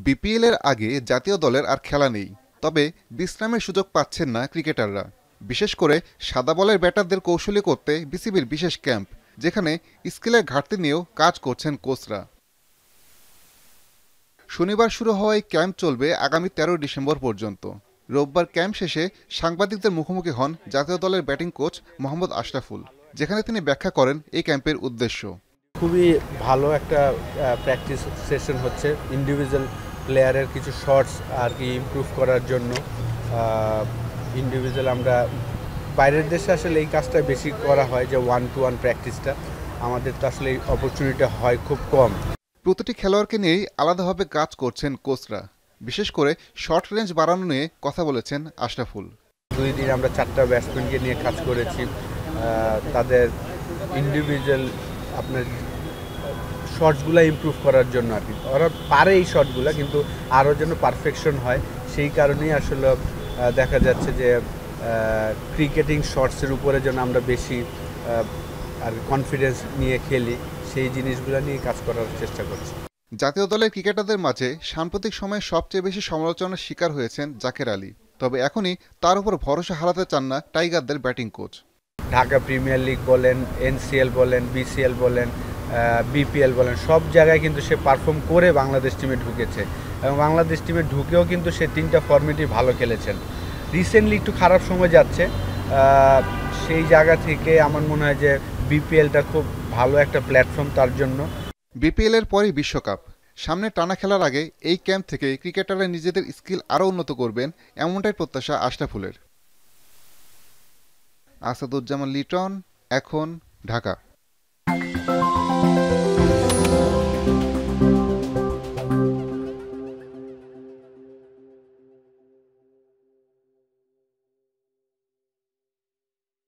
BPL এর আগে জাতীয় দলের আর খেলা নেই, তবে বিশ্রামের সুযোগ পাচ্ছেন না ক্রিকেটাররা। বিশেষ করে সাদা বলের ব্যাটারদের কৌশলী করতে বিসিবির বিশেষ ক্যাম্প, যেখানে স্কিলের ঘাটতি নিয়েও কাজ করছেন কোচরা। শনিবার শুরু হওয়া এই ক্যাম্প চলবে আগামী 13 ডিসেম্বর পর্যন্ত। রোববার ক্যাম্প শেষে সাংবাদিকদের মুখোমুখি হন জাতীয় দলের ব্যাটিং কোচ মোহাম্মদ আশরাফুল, যেখানে তিনি ব্যাখ্যা করেন এই ক্যাম্পের উদ্দেশ্য। খুবই ভালো একটা প্র্যাকটিস সেশন হচ্ছে। ইন্ডিভিজুয়াল প্লেয়ারের কিছু শটস আর কি ইমপ্রুভ করার জন্য। ইন্ডিভিজুয়াল আমরা বাইরের দেশে আসলে এই কাজটা বেশি করা হয়, যে 1-to-1 প্র্যাকটিসটা। আমাদের তো আসলে এই অপরচুনিটিটা হয় খুব কম। প্রতিটি খেলোয়াড়কে নিয়েই আলাদাভাবে কাজ করছেন কোচরা। বিশেষ করে শর্ট রেঞ্জ বাড়ানো নিয়ে কথা বলেছেন আশরাফুল। 2 দিন আমরা 4টা ব্যাটসম্যানকে নিয়ে কাজ করেছি। তাদের ইন্ডিভিজুয়াল আপনার শটসগুলো ইমপ্রুভ করার জন্য আর কি। ওরা পারে এই শটগুলো, কিন্তু আরও যেন পারফেকশন হয়, সেই কারণেই আসলে দেখা যাচ্ছে যে ক্রিকেটিং শটসের উপরে যেন আমরা বেশি আর কনফিডেন্স নিয়ে খেলি, সেই জিনিসগুলো নিয়ে কাজ করার চেষ্টা করছি। জাতীয় দলের ক্রিকেটারদের মাঝে সাম্প্রতিক সময়ে সবচেয়ে বেশি সমালোচনার শিকার হয়েছেন জাকের আলী। তবে এখনই তার উপর ভরসা হারাতে চান না টাইগারদের batting coach. Dhaka premier league বলেন, এনসিএল বলেন, বিসিএল বলেন, বিপিএল বলেন, সব জায়গায় কিন্তু সে পারফর্ম করে বাংলাদেশ টিমে ঢুকেছে, এবং বাংলাদেশ টিমে ঢুকেও কিন্তু সে 3টা ফর্মেটই ভালো খেলেছেন। রিসেন্টলি একটু খারাপ সময় যাচ্ছে, সেই জায়গা থেকে আমার মনে হয় যে বিপিএলটা খুব ভালো একটা প্ল্যাটফর্ম তার জন্য। বিপিএল এর পরই বিশ্বকাপ সামনে, টানা খেলার আগে এই ক্যাম্প থেকে ক্রিকেটাররা নিজেদের স্কিল আরও উন্নত করবেন, এমনটাই প্রত্যাশা আশরাফুলের। আসাদুজ্জামান লিটন, এখন, ঢাকা।